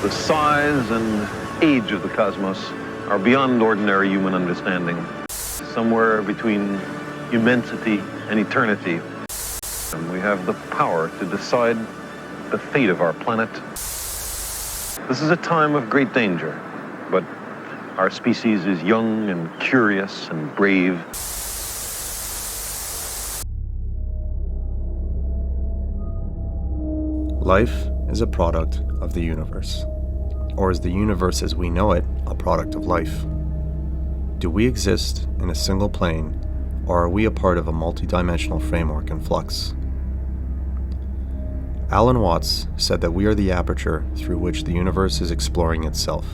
The size and age of the cosmos are beyond ordinary human understanding. Somewhere between immensity and eternity. And we have the power to decide the fate of our planet. This is a time of great danger, but our species is young and curious and brave. Life is a product of the universe. Or is the universe as we know it a product of life? Do we exist in a single plane, or are we a part of a multidimensional framework in flux? Alan Watts said that we are the aperture through which the universe is exploring itself.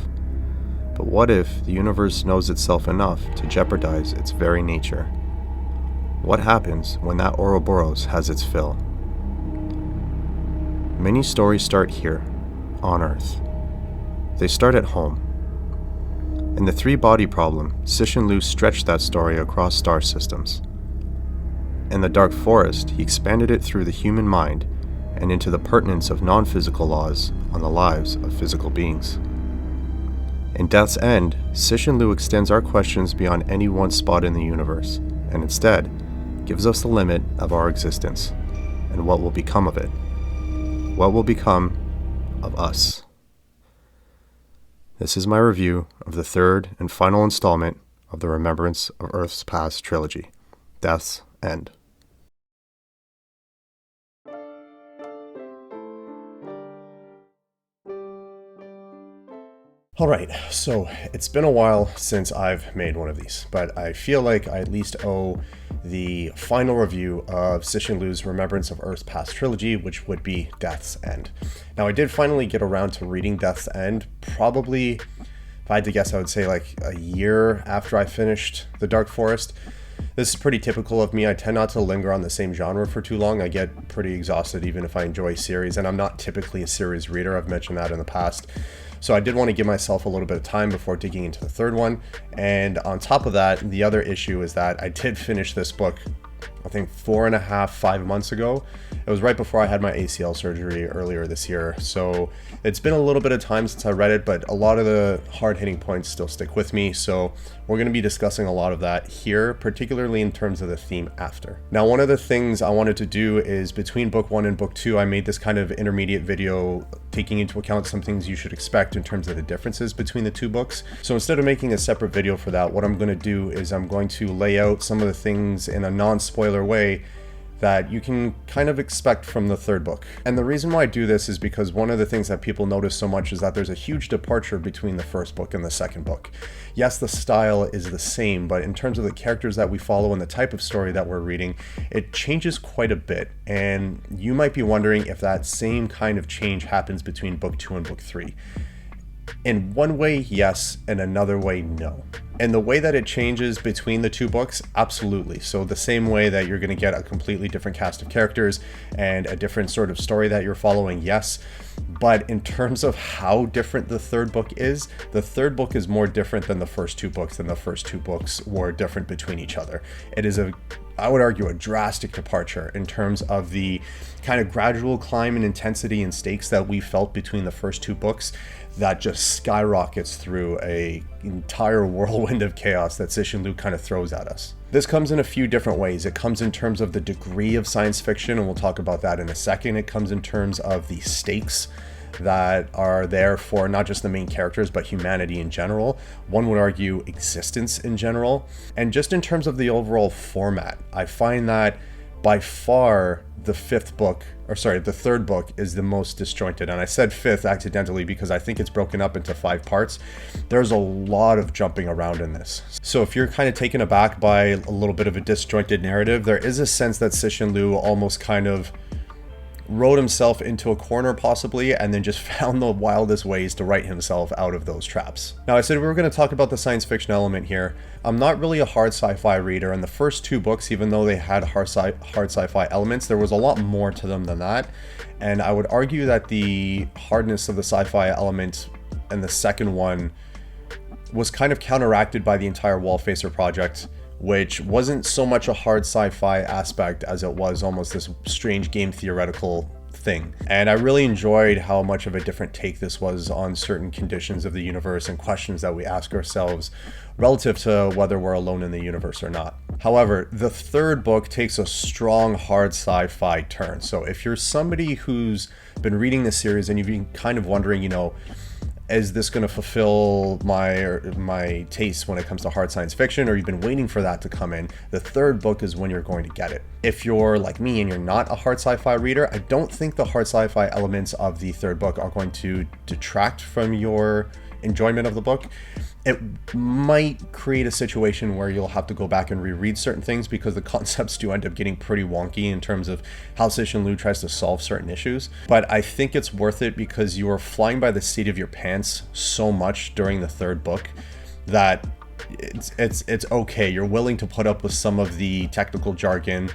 But what if the universe knows itself enough to jeopardize its very nature? What happens when that Ouroboros has its fill? Many stories start here, on Earth. They start at home. In the three-body problem, Cixin Liu stretched that story across star systems. In the Dark Forest, he expanded it through the human mind and into the pertinence of non-physical laws on the lives of physical beings. In Death's End, Cixin Liu extends our questions beyond any one spot in the universe, and instead gives us the limit of our existence and what will become of it. What will become of us? This is my review of the third and final installment of the Remembrance of Earth's Past trilogy, Death's End. Alright, so it's been a while since I've made one of these, but I feel like I at least owe the final review of Cixin Liu's Remembrance of Earth's Past trilogy, which would be Death's End. Now, I did finally get around to reading Death's End, probably, if I had to guess, I would say like a year after I finished The Dark Forest. This is pretty typical of me. I tend not to linger on the same genre for too long. I get pretty exhausted even if I enjoy series, and I'm not typically a series reader. I've mentioned that in the past. So I did want to give myself a little bit of time before digging into the third one. And on top of that, the other issue is that I did finish this book, I think 5 months ago. It was right before I had my ACL surgery earlier this year. So it's been a little bit of time since I read it, but a lot of the hard-hitting points still stick with me. So we're going to be discussing a lot of that here, particularly in terms of the theme after. Now, one of the things I wanted to do is between book 1 and book 2, I made this kind of intermediate video taking into account some things you should expect in terms of the differences between the two books. So instead of making a separate video for that, what I'm going to do is I'm going to lay out some of the things in a non-spoiler way that you can kind of expect from the third book. And the reason why I do this is because one of the things that people notice so much is that there's a huge departure between the first book and the second book. Yes, the style is the same, but in terms of the characters that we follow and the type of story that we're reading, it changes quite a bit. And you might be wondering if that same kind of change happens between book 2 and book 3. In one way, yes, and another way, no. And the way that it changes between the two books, absolutely. So the same way that you're going to get a completely different cast of characters and a different sort of story that you're following, yes. But in terms of how different the third book is more different than the first two books, and the first two books were different between each other. It is I would argue, a drastic departure in terms of the kind of gradual climb in intensity and stakes that we felt between the first two books that just skyrockets through a entire whirlwind of chaos that Cixin Liu kind of throws at us. This comes in a few different ways. It comes in terms of the degree of science fiction, and we'll talk about that in a second. It comes in terms of the stakes that are there for not just the main characters, but humanity in general. One would argue existence in general. And just in terms of the overall format, I find that by far the third book is the most disjointed. And I said fifth accidentally because I think it's broken up into 5 parts. There's a lot of jumping around in this. So if you're kind of taken aback by a little bit of a disjointed narrative, there is a sense that Cixin Liu almost kind of wrote himself into a corner possibly, and then just found the wildest ways to write himself out of those traps. Now, I said we were going to talk about the science fiction element here. I'm not really a hard sci-fi reader, and the first 2 books, even though they had hard sci-fi elements, there was a lot more to them than that. And I would argue that the hardness of the sci-fi element in the second one was kind of counteracted by the entire Wallfacer project, which wasn't so much a hard sci-fi aspect as it was almost this strange game theoretical thing. And I really enjoyed how much of a different take this was on certain conditions of the universe and questions that we ask ourselves relative to whether we're alone in the universe or not. However, the third book takes a strong, hard sci-fi turn. So if you're somebody who's been reading this series and you've been kind of wondering, you know, is this going to fulfill my taste when it comes to hard science fiction, or you've been waiting for that to come in, the third book is when you're going to get it. If you're like me and you're not a hard sci-fi reader, I don't think the hard sci-fi elements of the third book are going to detract from your enjoyment of the book. It might create a situation where you'll have to go back and reread certain things because the concepts do end up getting pretty wonky in terms of how Cixin Liu tries to solve certain issues. But I think it's worth it because you are flying by the seat of your pants so much during the third book that it's okay. You're willing to put up with some of the technical jargon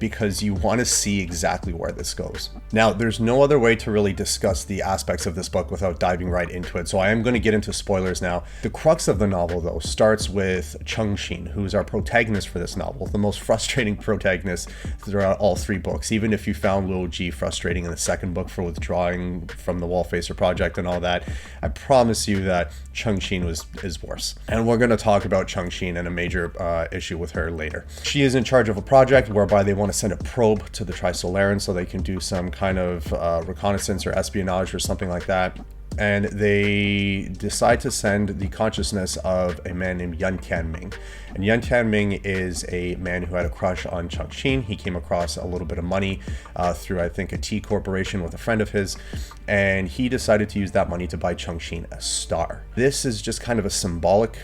because you want to see exactly where this goes. Now, there's no other way to really discuss the aspects of this book without diving right into it, so I am going to get into spoilers now. The crux of the novel, though, starts with Cixin, who's our protagonist for this novel, the most frustrating protagonist throughout all three books. Even if you found Luo Ji frustrating in the second book for withdrawing from the Wallfacer project and all that, I promise you that Cixin is worse. And we're going to talk about Cixin and a major issue with her later. She is in charge of a project whereby they want to send a probe to the Trisolarans so they can do some kind of reconnaissance or espionage or something like that. And they decide to send the consciousness of a man named Yan Tianming. And Yan Tianming is a man who had a crush on Cixin. He came across a little bit of money through, I think, a tea corporation with a friend of his, and he decided to use that money to buy Cixin a star. This is just kind of a symbolic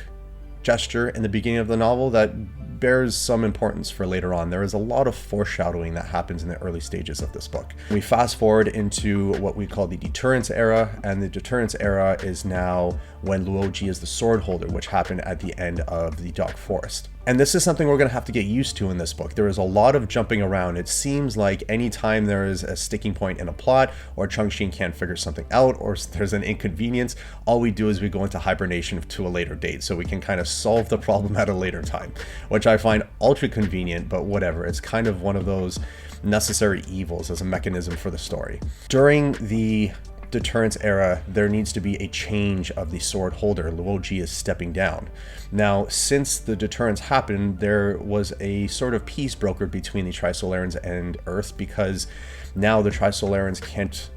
gesture in the beginning of the novel that bears some importance for later on. There is a lot of foreshadowing that happens in the early stages of this book. We fast forward into what we call the Deterrence era, and the Deterrence era is now when Luo Ji is the sword holder, which happened at the end of the Dark Forest. And this is something we're going to have to get used to in this book. There is a lot of jumping around. It seems like anytime there is a sticking point in a plot, or Cixin can't figure something out, or there's an inconvenience, all we do is we go into hibernation to a later date so we can kind of solve the problem at a later time, which I find ultra convenient, but whatever. It's kind of one of those necessary evils as a mechanism for the story. During the Deterrence era, there needs to be a change of the sword holder. Luo Ji is stepping down. Now, since the Deterrence happened, there was a sort of peace brokered between the Trisolarans and Earth, because now the Trisolarans can't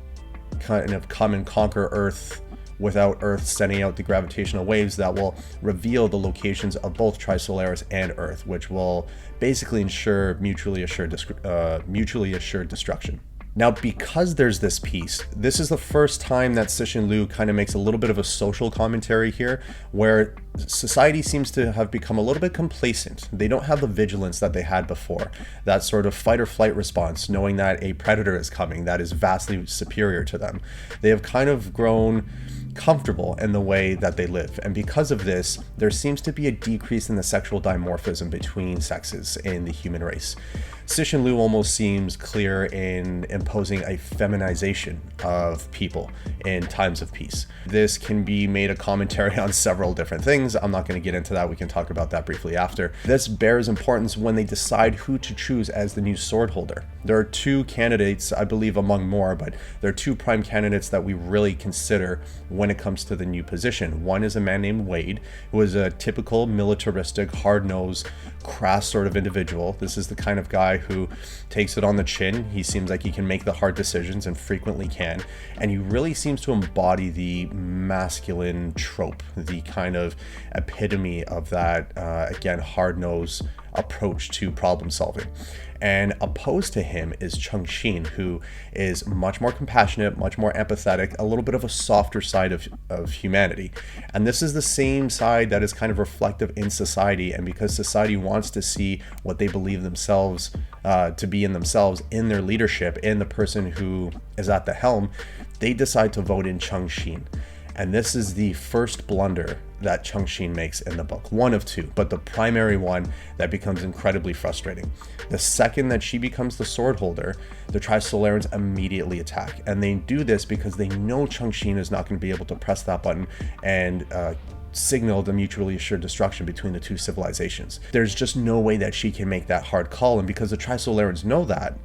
kind of come and conquer Earth without Earth sending out the gravitational waves that will reveal the locations of both Trisolaris and Earth, which will basically ensure mutually assured destruction. Now, because there's this peace, this is the first time that Cixin Liu kind of makes a little bit of a social commentary here, where society seems to have become a little bit complacent. They don't have the vigilance that they had before, that sort of fight or flight response, knowing that a predator is coming that is vastly superior to them. They have kind of grown comfortable in the way that they live, and because of this, there seems to be a decrease in the sexual dimorphism between sexes in the human race. Cixin Liu almost seems clear in imposing a feminization of people in times of peace. This can be made a commentary on several different things. I'm not going to get into that. We can talk about that briefly after. This bears importance when they decide who to choose as the new sword holder. There are two candidates, I believe among more, but there are two prime candidates that we really consider when it comes to the new position. One is a man named Wade, who is a typical militaristic, hard-nosed, crass sort of individual. This is the kind of guy who takes it on the chin. He seems like he can make the hard decisions and frequently can, and he really seems to embody the masculine trope, the kind of epitome of that, again, hard-nosed approach to problem solving. And opposed to him is Cixin, who is much more compassionate, much more empathetic, a little bit of a softer side of humanity. And this is the same side that is kind of reflective in society, and because society wants to see what they believe themselves to be in themselves, in their leadership, in the person who is at the helm, they decide to vote in Cixin. And this is the first blunder that Cixin makes in the book. One of two, but the primary one that becomes incredibly frustrating. The second that she becomes the sword holder, the Trisolarans immediately attack. And they do this because they know Cixin is not going to be able to press that button and signal the mutually assured destruction between the two civilizations. There's just no way that she can make that hard call. And because the Trisolarans know that,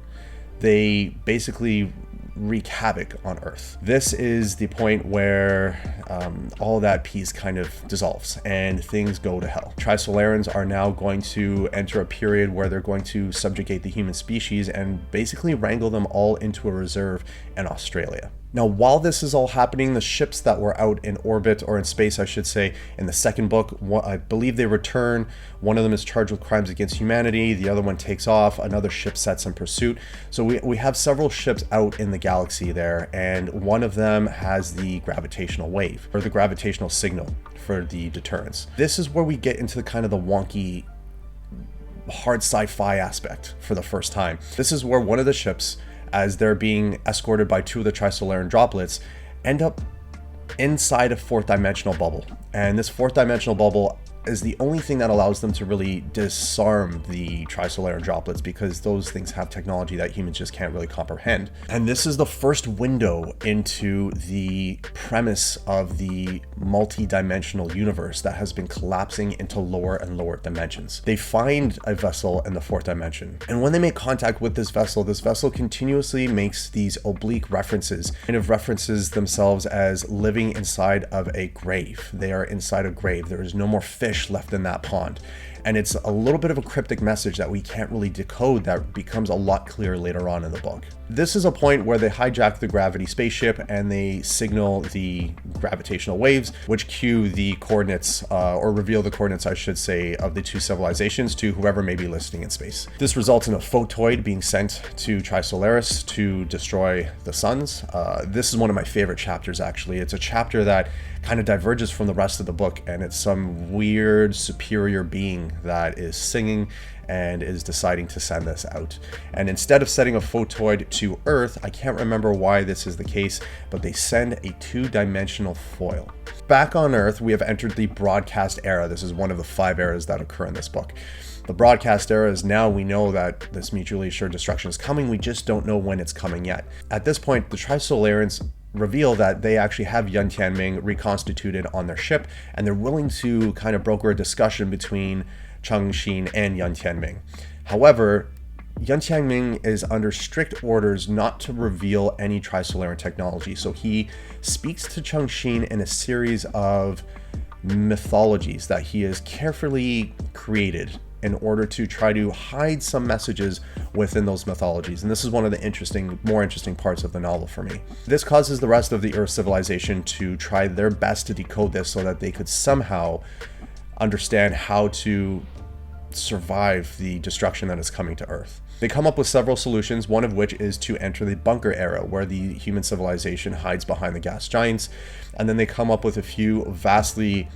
they basically wreak havoc on Earth. This is the point where all that peace kind of dissolves and things go to hell. Trisolarans are now going to enter a period where they're going to subjugate the human species and basically wrangle them all into a reserve in Australia. Now, while this is all happening, the ships that were out in orbit, or in space, I should say, in the second book, I believe they return. One of them is charged with crimes against humanity. The other one takes off. Another ship sets in pursuit. So we have several ships out in the galaxy there, and one of them has the gravitational wave, or the gravitational signal for the deterrence. This is where we get into the kind of the wonky, hard sci-fi aspect for the first time. This is where one of the ships, as they're being escorted by two of the Trisolaran droplets, end up inside a fourth dimensional bubble. And this fourth dimensional bubble is the only thing that allows them to really disarm the Trisolaran droplets, because those things have technology that humans just can't really comprehend. And this is the first window into the premise of the multi-dimensional universe that has been collapsing into lower and lower dimensions. They find a vessel in the fourth dimension, and when they make contact with this vessel continuously makes these oblique references, kind of references themselves as living inside of a grave. They are inside a grave. There is no more fish left in that pond. And it's a little bit of a cryptic message that we can't really decode that becomes a lot clearer later on in the book. This is a point where they hijack the gravity spaceship and they signal the gravitational waves, which cue the coordinates, or reveal the coordinates, I should say, of the two civilizations to whoever may be listening in space. This results in a photoid being sent to Trisolaris to destroy the suns. This is one of my favorite chapters, actually. It's a chapter that kind of diverges from the rest of the book, and it's some weird superior being that is singing and is deciding to send this out. And instead of sending a photoid to Earth, I can't remember why this is the case, but they send a two-dimensional foil. Back on Earth, we have entered the broadcast era. This is one of the 5 eras that occur in this book. The broadcast era is now, we know that this mutually assured destruction is coming, we just don't know when it's coming yet. At this point, the Trisolarans reveal that they actually have Yan Tianming reconstituted on their ship, and they're willing to kind of broker a discussion between Cixin and Yan Tianming. However, Yan Tianming is under strict orders not to reveal any Trisolaran technology, so he speaks to Cixin in a series of mythologies that he has carefully created in order to try to hide some messages within those mythologies. And this is one of the more interesting parts of the novel for me. This causes the rest of the Earth civilization to try their best to decode this so that they could somehow understand how to survive the destruction that is coming to Earth. They come up with several solutions, one of which is to enter the bunker era, where the human civilization hides behind the gas giants. And then they come up with a few vastly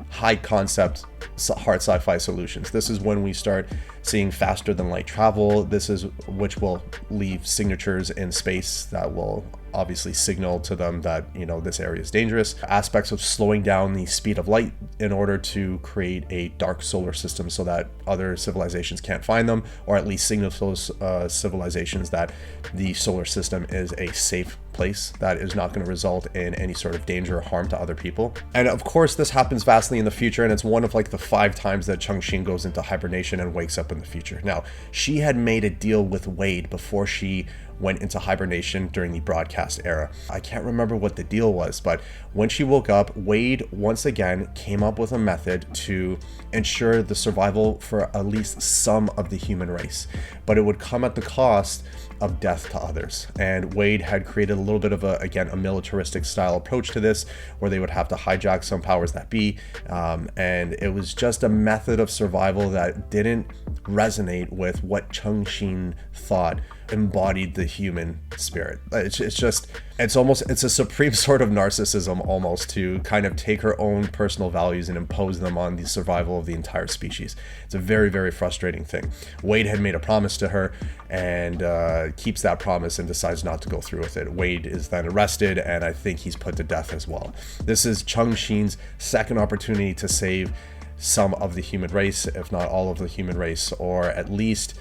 high concept hard sci-fi solutions. This is when we start seeing faster than light travel. This is which will leave signatures in space that will obviously signal to them that, you know, this area is dangerous. Aspects of slowing down the speed of light in order to create a dark solar system so that other civilizations can't find them, or at least signal to those civilizations that the solar system is a safe place that is not going to result in any sort of danger or harm to other people. And of course, this happens vastly in the future, and it's one of like the 5 times that Cixin goes into hibernation and wakes up in the future. Now, she had made a deal with Wade before she went into hibernation during the broadcast era. I can't remember what the deal was, but when she woke up, Wade once again came up with a method to ensure the survival for at least some of the human race, but it would come at the cost of death to others. And Wade had created a little bit of a militaristic style approach to this, where they would have to hijack some powers that be, and it was just a method of survival that didn't resonate with what Cixin thought embodied the human spirit. It's a supreme sort of narcissism almost, to kind of take her own personal values and impose them on the survival of the entire species. It's a very, very frustrating thing. Wade had made a promise to her and keeps that promise and decides not to go through with it. Wade is then arrested, and I think he's put to death as well. This is Cixin's second opportunity to save some of the human race, if not all of the human race, or at least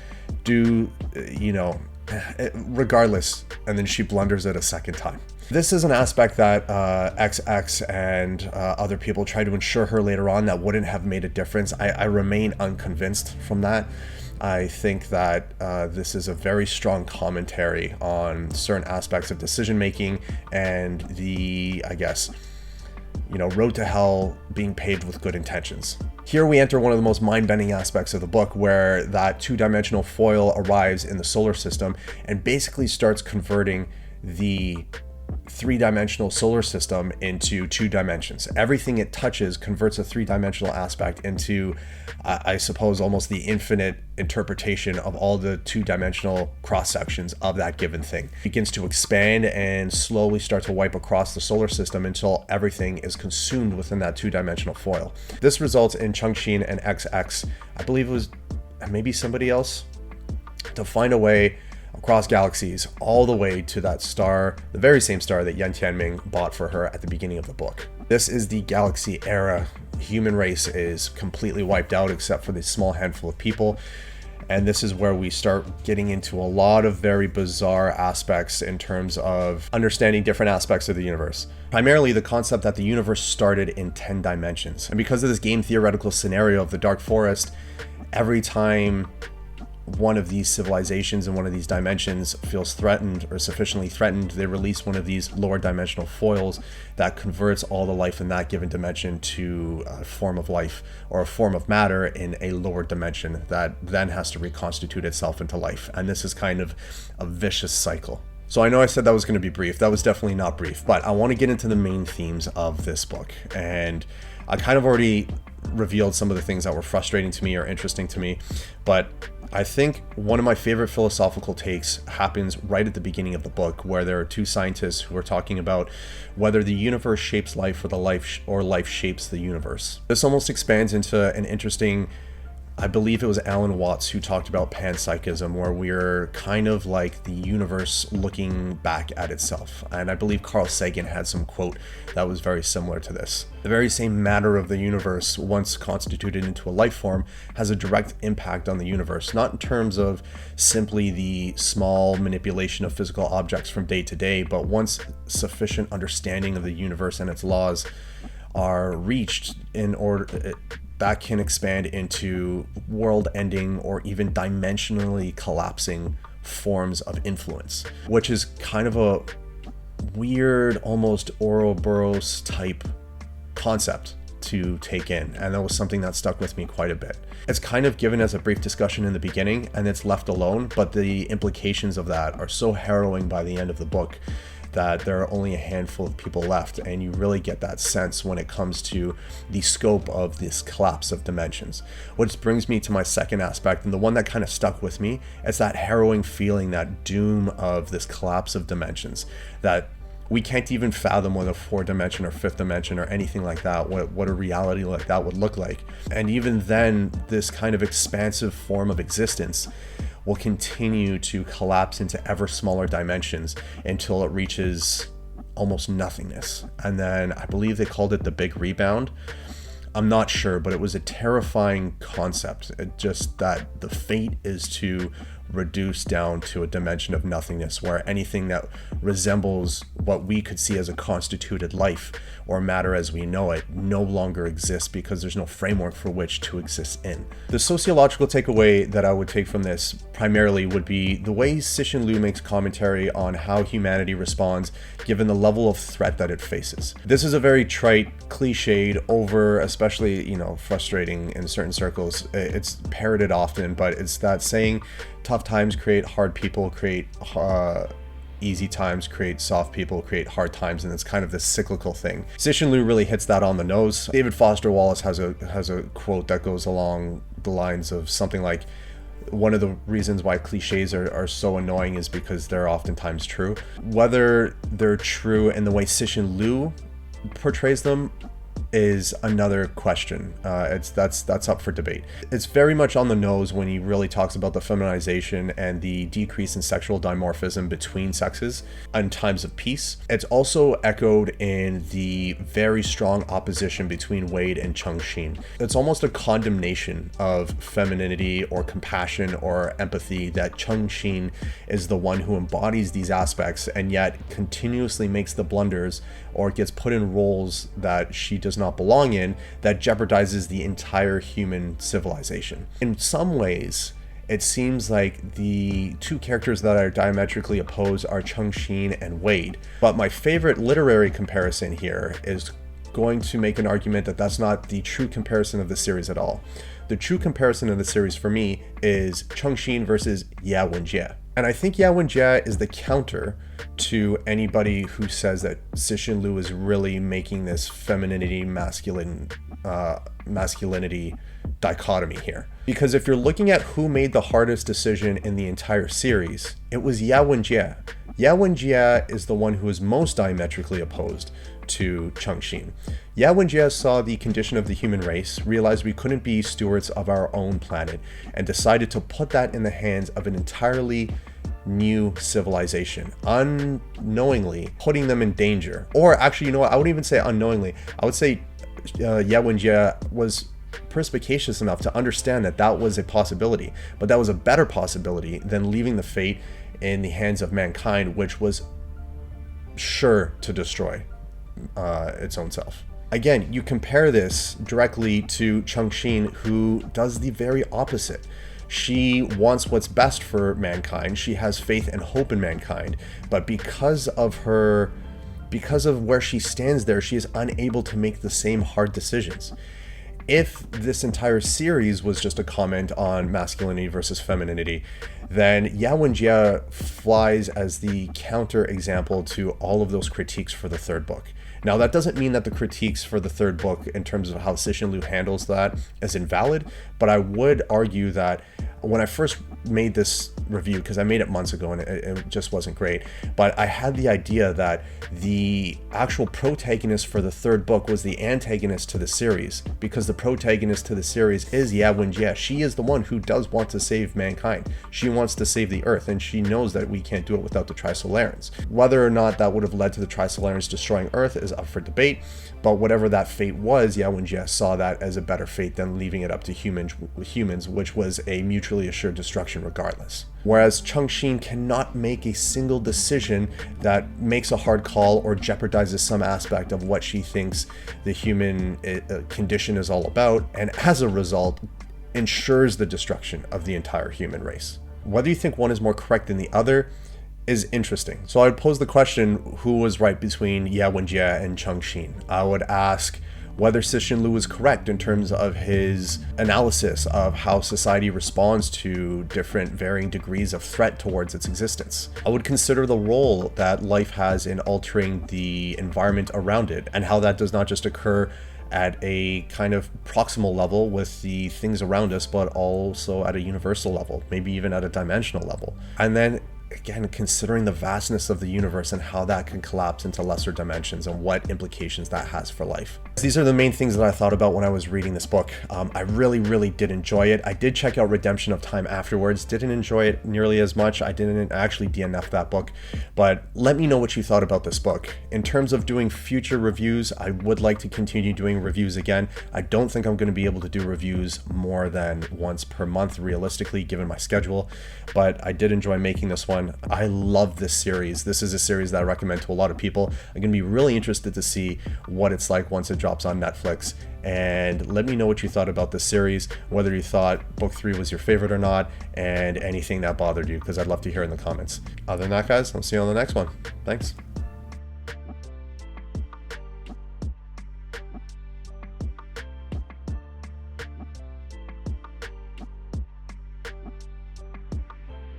do, regardless, and then she blunders it a second time. This is an aspect that XX and other people try to ensure her later on that wouldn't have made a difference. I remain unconvinced from that. I think that this is a very strong commentary on certain aspects of decision making and the, I guess, road to hell being paved with good intentions. Here we enter one of the most mind-bending aspects of the book, where that two-dimensional foil arrives in the solar system and basically starts converting the three-dimensional solar system into two dimensions. Everything it touches converts a three-dimensional aspect into, I suppose, almost the infinite interpretation of all the two-dimensional cross-sections of that given thing. It begins to expand and slowly start to wipe across the solar system until everything is consumed within that two-dimensional foil. This results in Cixin and XX, I believe it was maybe somebody else, to find a way across galaxies all the way to that star, the very same star that Yan Tianming bought for her at the beginning of the book. This is the galaxy era. Human race is completely wiped out except for this small handful of people. And this is where we start getting into a lot of very bizarre aspects in terms of understanding different aspects of the universe. Primarily the concept that the universe started in 10 dimensions. And because of this game theoretical scenario of the Dark Forest, every time one of these civilizations in one of these dimensions feels threatened or sufficiently threatened, they release one of these lower dimensional foils that converts all the life in that given dimension to a form of life or a form of matter in a lower dimension that then has to reconstitute itself into life. And this is kind of a vicious cycle. So I know I said that was going to be brief. That was definitely not brief, but I want to get into the main themes of this book. And I kind of already revealed some of the things that were frustrating to me or interesting to me, but I think one of my favorite philosophical takes happens right at the beginning of the book, where there are two scientists who are talking about whether the universe shapes life or life shapes the universe. This almost expands into an interesting, I believe it was Alan Watts who talked about panpsychism, where we're kind of like the universe looking back at itself. And I believe Carl Sagan had some quote that was very similar to this. The very same matter of the universe, once constituted into a life form, has a direct impact on the universe, not in terms of simply the small manipulation of physical objects from day to day, but once sufficient understanding of the universe and its laws are reached, in order that can expand into world-ending or even dimensionally collapsing forms of influence, which is kind of a weird, almost Ouroboros type concept to take in, and that was something that stuck with me quite a bit. It's kind of given as a brief discussion in the beginning and it's left alone, but the implications of that are so harrowing by the end of the book that there are only a handful of people left, and you really get that sense when it comes to the scope of this collapse of dimensions. Which brings me to my second aspect, and the one that kind of stuck with me, is that harrowing feeling, that doom of this collapse of dimensions, that we can't even fathom what a fourth dimension or fifth dimension or anything like that, what a reality like that would look like. And even then, this kind of expansive form of existence will continue to collapse into ever smaller dimensions until it reaches almost nothingness. And then I believe they called it the big rebound. I'm not sure, but it was a terrifying concept. It just that the fate is to reduce down to a dimension of nothingness, where anything that resembles what we could see as a constituted life or matter as we know it no longer exists, because there's no framework for which to exist in. The sociological takeaway that I would take from this primarily would be the way Cixin Liu makes commentary on how humanity responds given the level of threat that it faces. This is a very trite, cliched, over, especially, frustrating in certain circles. It's parroted often, but it's that saying, tough times create hard people, create easy times create soft people, create hard times, and it's kind of this cyclical thing. Cixin Liu really hits that on the nose. David Foster Wallace has a quote that goes along the lines of something like, one of the reasons why cliches are so annoying is because they're oftentimes true. Whether they're true in the way Cixin Liu portrays them is another question. That's up for debate. It's very much on the nose when he really talks about the feminization and the decrease in sexual dimorphism between sexes in times of peace. It's also echoed in the very strong opposition between Wade and Cixin. It's almost a condemnation of femininity or compassion or empathy, that Cixin is the one who embodies these aspects and yet continuously makes the blunders or gets put in roles that she does not belong in, that jeopardizes the entire human civilization. In some ways, it seems like the two characters that are diametrically opposed are Cixin and Wade. But my favorite literary comparison here is going to make an argument that that's not the true comparison of the series at all. The true comparison of the series for me is Cixin versus Ye Wenjie. And I think Ye Wenjie is the counter to anybody who says that Cixin Liu is really making this femininity, masculinity dichotomy here. Because if you're looking at who made the hardest decision in the entire series, it was Ye Wenjie. Ye Wenjie is the one who is most diametrically opposed to Cixin. Ye Wenjie saw the condition of the human race, realized we couldn't be stewards of our own planet, and decided to put that in the hands of an entirely new civilization, unknowingly putting them in danger. Or actually, you know what, I wouldn't even say unknowingly. I would say Ye Wenjie was perspicacious enough to understand that that was a possibility, but that was a better possibility than leaving the fate in the hands of mankind, which was sure to destroy its own self. Again, you compare this directly to Cixin, who does the very opposite. She wants what's best for mankind. She has faith and hope in mankind, but because of where she stands there, she is unable to make the same hard decisions. If this entire series was just a comment on masculinity versus femininity, then Ye Wenjie flies as the counter example to all of those critiques for the third book. Now, that doesn't mean that the critiques for the third book in terms of how Cixin Liu handles that is invalid, but I would argue that when I first made this review, because I made it months ago and it just wasn't great, but I had the idea that the actual protagonist for the third book was the antagonist to the series, because the protagonist to the series is Ye Wenjie. She is the one who does want to save mankind. She wants to save the Earth, and she knows that we can't do it without the Trisolarans. Whether or not that would have led to the Trisolarans destroying Earth is up for debate, but whatever that fate was, Ye Wenjie saw that as a better fate than leaving it up to humans, which was a mutually assured destruction regardless. Whereas Cixin cannot make a single decision that makes a hard call or jeopardizes some aspect of what she thinks the human condition is all about, and as a result, ensures the destruction of the entire human race. Whether you think one is more correct than the other is interesting. So I would pose the question, who was right between Ye Wenjie and Cixin? I would ask whether Cixin Liu is correct in terms of his analysis of how society responds to different varying degrees of threat towards its existence. I would consider the role that life has in altering the environment around it, and how that does not just occur at a kind of proximal level with the things around us, but also at a universal level, maybe even at a dimensional level. And then again, considering the vastness of the universe and how that can collapse into lesser dimensions and what implications that has for life. These are the main things that I thought about when I was reading this book. I really did enjoy it. I did check out Redemption of Time afterwards. Didn't enjoy it nearly as much. I didn't actually DNF that book, but let me know what you thought about this book. In terms of doing future reviews, I would like to continue doing reviews again. I don't think I'm going to be able to do reviews more than once per month, realistically, given my schedule, but I did enjoy making this one. I love this series. This is a series that I recommend to a lot of people. I'm going to be really interested to see what it's like once it drops on Netflix. And let me know what you thought about this series, whether you thought book 3 was your favorite or not, and anything that bothered you, because I'd love to hear in the comments. Other than that, guys, I'll see you on the next one. Thanks.